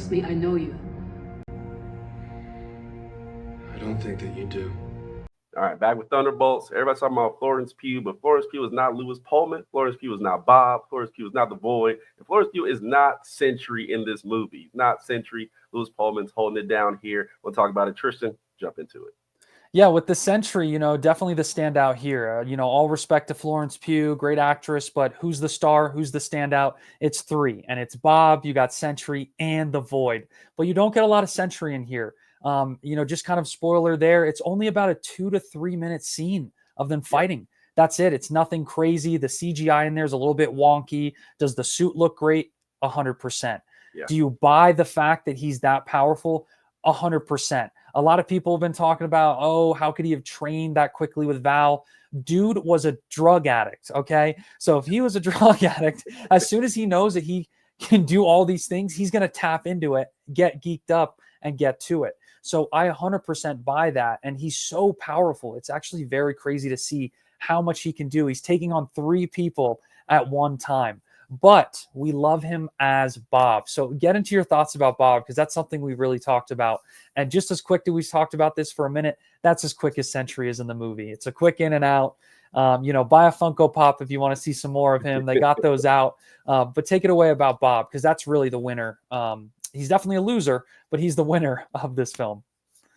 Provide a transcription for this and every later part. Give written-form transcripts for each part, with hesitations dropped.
Trust me, I know you. I don't think that you do. All right, back with Thunderbolts. Everybody's talking about Florence Pugh, but Florence Pugh is not Lewis Pullman. Florence Pugh is not Bob. Florence Pugh is not the Void. And Florence Pugh is not Sentry in this movie. Not Sentry. Lewis Pullman's holding it down here. We'll talk about it. Tristan, jump into it. Yeah, with the Sentry, definitely the standout here. All respect to Florence Pugh, great actress, but who's the star? Who's the standout? It's three, and it's Bob. You got Sentry and the Void, but you don't get a lot of Sentry in here. Just kind of spoiler there. It's only about a 2 to 3 minute scene of them fighting. That's it. It's nothing crazy. The CGI in there is a little bit wonky. Does the suit look great? 100%. Yeah. Do you buy the fact that he's that powerful? 100%. A lot of people have been talking about, oh, how could he have trained that quickly with Val? Dude was a drug addict, okay? So if he was a drug addict, as soon as he knows that he can do all these things, he's going to tap into it, get geeked up, and get to it. So I 100% buy that, and he's so powerful. It's actually very crazy to see how much he can do. He's taking on 3 people at one time. But we love him as Bob. So get into your thoughts about Bob, because that's something we really talked about. And just as quick, we've talked about this for a minute, that's as quick as Sentry is in the movie. It's a quick in and out. Buy a Funko Pop if you want to see some more of him. They got those out. But take it away about Bob, because that's really the winner. He's definitely a loser, but he's the winner of this film.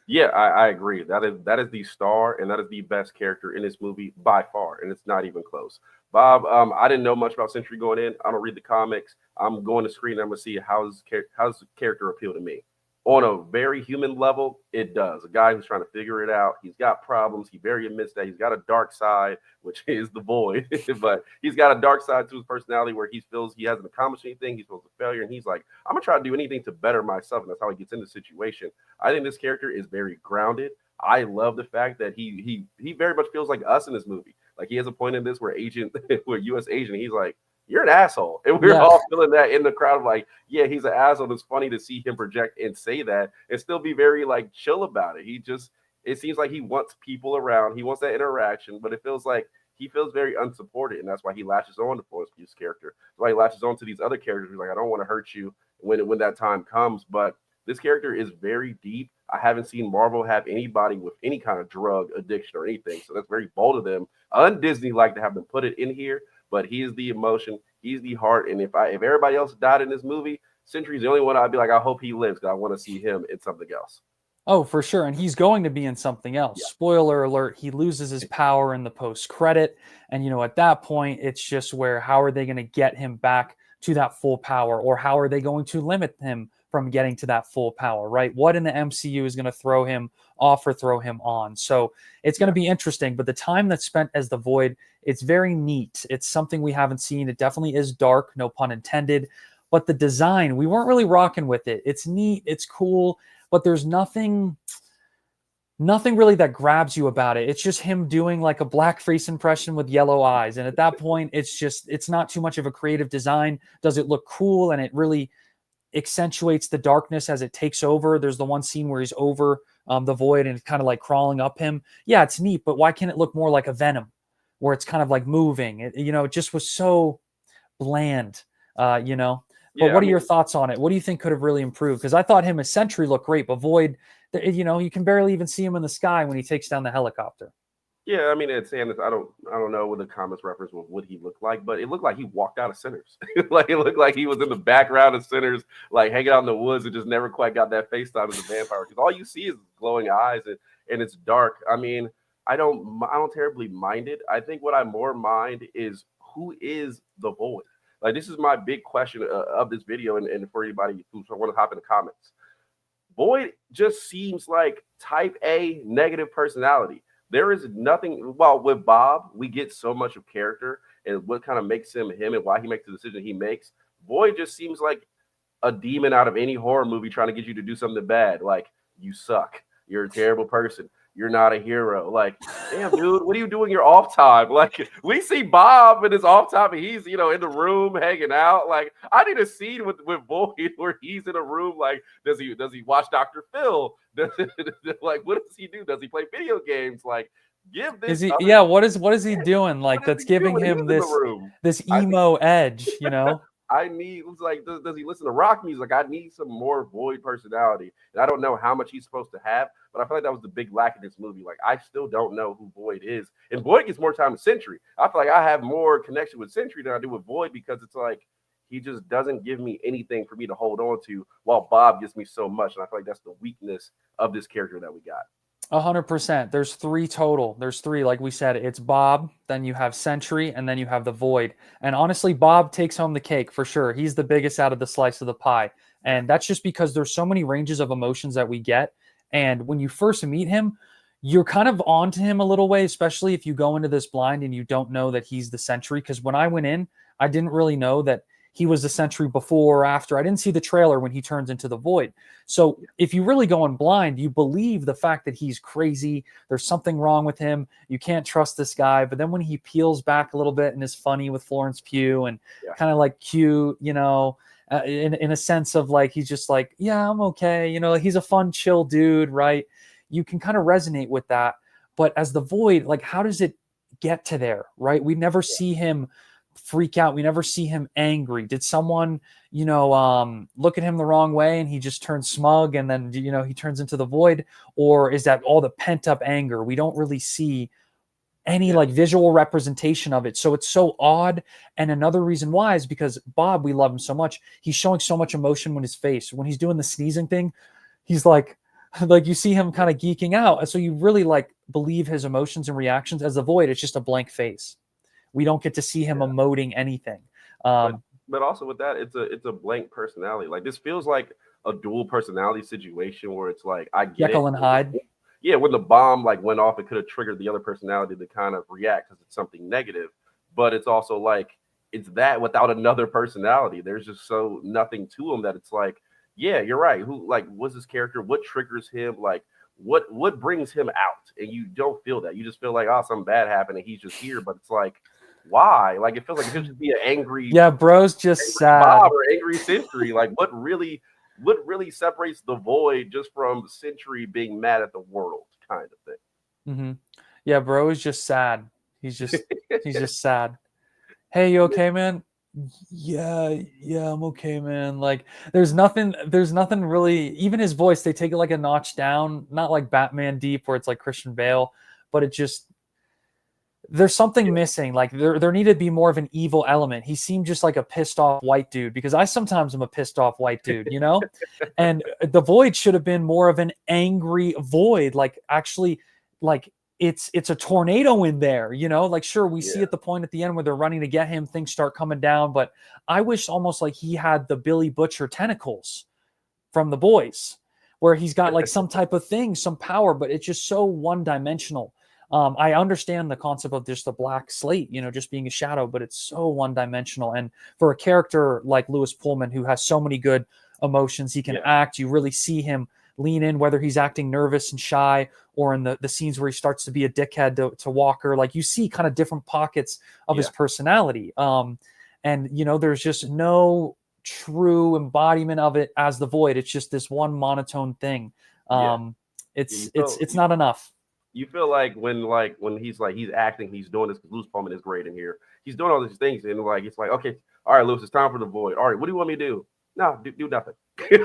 Yeah, I agree. That is the star, and that is the best character in this movie by far, and it's not even close. Bob, I didn't know much about Sentry going in. I don't read the comics. I'm going to screen. I'm going to see how's the character appeal to me. On a very human level, it does. A guy who's trying to figure it out. He's got problems. He very admits that he's got a dark side, which is the Void. But he's got a dark side to his personality where he feels he hasn't accomplished anything. He feels a failure, and he's like, I'm gonna try to do anything to better myself. And that's how he gets into the situation. I think this character is very grounded. I love the fact that he very much feels like us in this movie. Like he has a point in this where where U.S. agent, he's like, you're an asshole. And we're all feeling that in the crowd, like, yeah, he's an asshole. It's funny to see him project and say that and still be very like chill about it. It seems like he wants people around. He wants that interaction, but it feels like he feels very unsupported. And that's why he latches on to Florence Pugh's character. That's why he latches on to these other characters. He's like, I don't want to hurt you when that time comes. But this character is very deep. I haven't seen Marvel have anybody with any kind of drug addiction or anything. So that's very bold of them. Un-Disney like to have them put it in here. But he is the emotion, he's the heart, and if everybody else died in this movie, Sentry's the only one I'd be like, I hope he lives, because I want to see him in something else. Oh, for sure, and he's going to be in something else. Yeah. Spoiler alert: he loses his power in the post-credit, and at that point, it's just where how are they going to get him back to that full power, or how are they going to limit him from getting to that full power? Right? What in the MCU is going to throw him off or throw him on? So it's going to be interesting. But the time that's spent as the Void, it's very neat. It's something we haven't seen. It definitely is dark, no pun intended. But the design, we weren't really rocking with it. It's neat, it's cool, but there's nothing really that grabs you about it. It's just him doing like a blackface impression with yellow eyes. And at that point, it's not too much of a creative design. Does it look cool? And it really accentuates the darkness as it takes over. There's the one scene where he's over the Void and kind of like crawling up him. Yeah, it's neat, but why can't it look more like a Venom, where it's kind of like moving? It just was so bland, But what are your thoughts on it? What do you think could have really improved? Because I thought him as Sentry looked great, but Void, you can barely even see him in the sky when he takes down the helicopter. Yeah, I mean, I don't know what the comments reference what he looked like, but it looked like he walked out of Sinners. Like it looked like he was in the background of Sinners, like hanging out in the woods and just never quite got that face time as a vampire. Because all you see is glowing eyes and it's dark. I mean, I don't terribly mind it. I think what I more mind is who is the Void. Like this is my big question of this video, and for anybody who want to hop in the comments, Void just seems like type A negative personality. There is nothing. Well, with Bob, we get so much of character and what kind of makes him and why he makes the decision he makes. Void just seems like a demon out of any horror movie trying to get you to do something bad. Like, you suck. You're a terrible person. You're not a hero. Like, damn, dude, what are you doing your off time? Like, we see Bob in his off time, and he's, in the room hanging out. Like, I need a scene with Void where he's in a room. Like, does he watch Dr. Phil? Like, what does he do? Does he play video games? Like, give this. What is he doing? Like, that's giving him this emo edge, I need, it's like, does he listen to rock music? I need some more Void personality. And I don't know how much he's supposed to have, but I feel like that was the big lack in this movie. Like, I still don't know who Void is. And Void gets more time than Sentry. I feel like I have more connection with Sentry than I do with Void because it's like, he just doesn't give me anything for me to hold on to while Bob gives me so much. And I feel like that's the weakness of this character that we got. 100%. There's three total. There's three, like we said. It's Bob, then you have Sentry, and then you have the Void. And honestly, Bob takes home the cake for sure. He's the biggest out of the slice of the pie. And that's just because there's so many ranges of emotions that we get. And when you first meet him, you're kind of on to him a little way, especially if you go into this blind and you don't know that he's the Sentry. Because when I went in, I didn't really know that he was the Sentry before or after. I didn't see the trailer when he turns into the Void. So if you really go in blind, you believe the fact that he's crazy. There's something wrong with him. You can't trust this guy. But then when he peels back a little bit and is funny with Florence Pugh and kind of like cute, you know, in a sense of like, he's just like, yeah, I'm okay. You know, he's a fun, chill dude, right? You can kind of resonate with that. But as the Void, like, how does it get to there, right? We never see him freak out. We never see him angry. Did someone, you know, look at him the wrong way and he just turns smug and then, you know, he turns into the Void? Or is that all the pent up anger? We don't really see any like visual representation of it. So it's so odd. And another reason why is because Bob, we love him so much. He's showing so much emotion with his face. When he's doing the sneezing thing, he's like you see him kind of geeking out. And so you really like believe his emotions and reactions. As the Void, it's just a blank face. We don't get to see him emoting anything. But also with that, it's a blank personality. Like, this feels like a dual personality situation where it's like, I get Jekyll and Hyde. Yeah, when the bomb like went off, it could have triggered the other personality to kind of react because it's something negative. But it's also like, it's that without another personality. There's just so nothing to him that it's like, yeah, you're right. Who, like, what's his character? What triggers him? Like, what brings him out? And you don't feel that. You just feel like, oh, something bad happened and he's just here. But it's like, why? Like, it feels like it should just be an angry, bro's just sad. Bob or angry Sentry. Like, what really separates the Void just from Sentry being mad at the world, kind of thing. Mm-hmm. Yeah, bro is just sad. He's just sad. Hey, you okay, man? Yeah, I'm okay, man. Like, there's nothing really. Even his voice, they take it like a notch down. Not like Batman Deep, where it's like Christian Bale, but it just, there's something missing. Like, there needed to be more of an evil element. He seemed just like a pissed off white dude, because I sometimes am a pissed off white dude, you know? And the Void should have been more of an angry Void. Like, actually, like, it's a tornado in there, you know? Like, sure, we see at the point at the end where they're running to get him, things start coming down, but I wish almost like he had the Billy Butcher tentacles from The Boys, where he's got like some type of thing, some power, but it's just so one-dimensional. I understand the concept of just the black slate, you know, just being a shadow, but it's so one-dimensional. And for a character like Lewis Pullman, who has so many good emotions, he can act, you really see him lean in, whether he's acting nervous and shy or in the scenes where he starts to be a dickhead to Walker. Like, you see kind of different pockets of his personality. And, you know, there's just no true embodiment of it as the Void. It's just this one monotone thing. It's not enough. You feel like when he's acting, he's doing this because Lewis Pullman is great in here. He's doing all these things, and like, it's like, okay, all right, Lewis, it's time for the Void. All right, what do you want me to do? No, do nothing.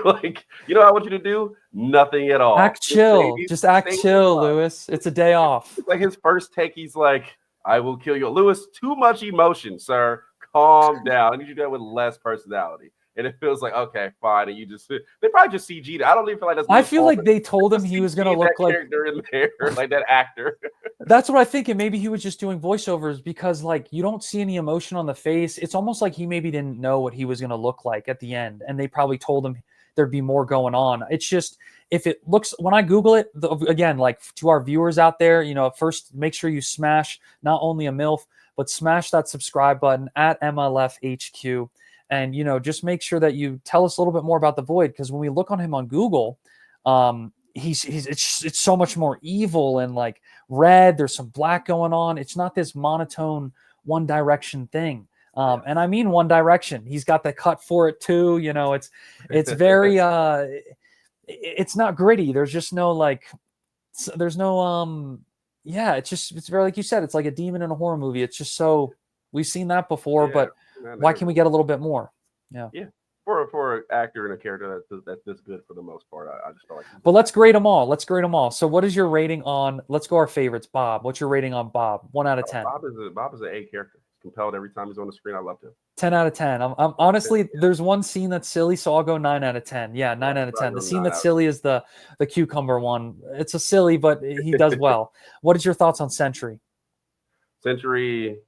Like, you know what I want you to do? Nothing at all. Act chill. Just act chill, Lewis. It's a day off. It's like his first take, he's like, I will kill you. Lewis, too much emotion, sir. Calm down. I need you to do that with less personality. And it feels like, okay, fine. And you just, they probably just CG'd. I don't even feel like that's. I feel like they told him he was going to look like character in there, like that actor. That's what I think. And maybe he was just doing voiceovers, because like, you don't see any emotion on the face. It's almost like he maybe didn't know what he was going to look like at the end. And they probably told him there'd be more going on. It's just, if it looks, when I Google it, again, like, to our viewers out there, you know, first make sure you smash not only a MILF, but smash that subscribe button at MLFHQ. And, you know, just make sure that you tell us a little bit more about the Void, because when we look on him on Google, it's so much more evil and like red. There's some black going on. It's not this monotone One Direction thing. And I mean One Direction. He's got the cut for it too. You know, it's very it's not gritty. There's just no like, there's no it's very, like you said, it's like a demon in a horror movie. It's just so, we've seen that before, but why can we get a little bit more? Yeah. For an actor and a character that's this good for the most part, I just felt like. But let's grade them all. Let's grade them all. So what is your rating on? Let's go our favorites. Bob, what's your rating on Bob? 1 out of 10. Bob is an A character. He's compelled every time he's on the screen. I loved him. 10 out of 10. I'm honestly, there's one scene that's silly, so I'll go 9 out of 10. Yeah, 9 out of 10. The scene that's silly is the cucumber one. It's a silly, but he does well. What is your thoughts on Sentry? Sentry,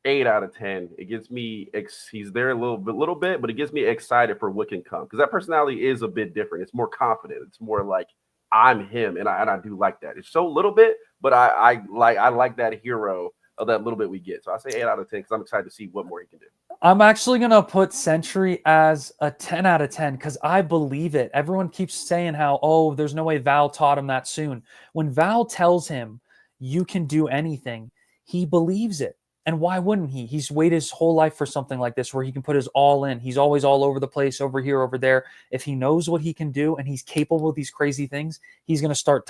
8 out of 10. It gets me he's there a little bit, but it gets me excited for what can come, because that personality is a bit different. It's more confident. It's more like I'm him, and I do like that. It's so little bit, but I like that hero of that little bit we get. So I say 8 out of 10 because I'm excited to see what more he can do. I'm actually going to put Sentry as a 10 out of 10 because I believe it. Everyone keeps saying how, oh, there's no way Val taught him that soon. When Val tells him you can do anything, he believes it. And why wouldn't he? He's waited his whole life for something like this where he can put his all in. He's always all over the place, over here, over there. If he knows what he can do and he's capable of these crazy things, he's going to start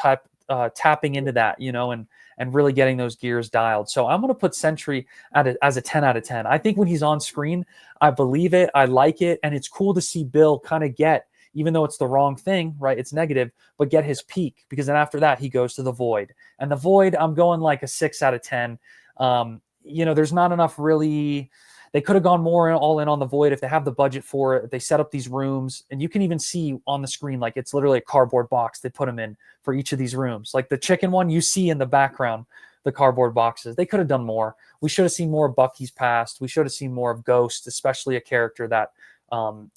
tapping into that, and really getting those gears dialed. So I'm going to put Sentry as a 10 out of 10. I think when he's on screen, I believe it. I like it. And it's cool to see Bill kind of get, even though it's the wrong thing, right? It's negative, but get his peak, because then after that, he goes to the Void. And the Void, I'm going like a 6 out of 10. There's not enough really. They could have gone more all in on the Void if they have the budget for it. They set up these rooms, and you can even see on the screen, like it's literally a cardboard box they put them in for each of these rooms. Like the chicken one, you see in the background, the cardboard boxes. They could have done more. We should have seen more of Bucky's past. We should have seen more of Ghost, especially a character that,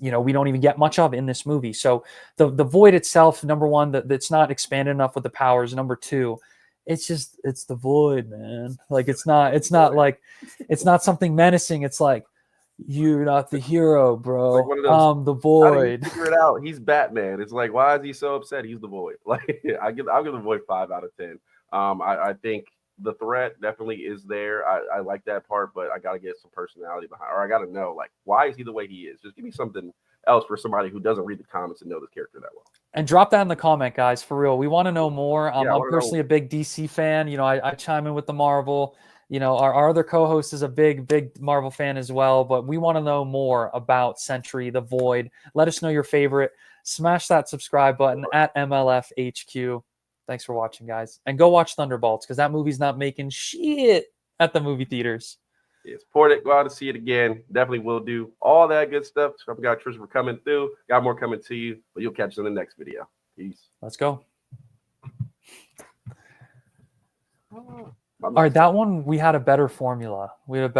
we don't even get much of in this movie. So the Void itself, number one, that's not expanded enough with the powers. Number two, it's the Void, man. Like it's not something menacing. It's like, you're not the hero, bro. Like those, the Void. Figure it out. He's Batman. It's like, why is he so upset? He's the Void. Like I'll give the Void 5 out of 10. I think the threat definitely is there. I like that part, but I got to get some personality behind, or I got to know, like, why is he the way he is? Just give me something else for somebody who doesn't read the comics and know this character that well. And drop that in the comment, guys, for real. We want to know more. I'm personally a big DC fan. I chime in with the Marvel. Our other co-host is a big Marvel fan as well, but we want to know more about Sentry, the Void. Let us know your favorite. Smash that subscribe button at MLFHQ. Thanks for watching, guys. And go watch Thunderbolts, because that movie's not making shit at the movie theaters. Yeah, support it. Go out and see it again. Definitely will do all that good stuff. So I've got Trish for coming through. Got more coming to you, but you'll catch us in the next video. Peace. Let's go. All right, that one, we had a better formula. We had a better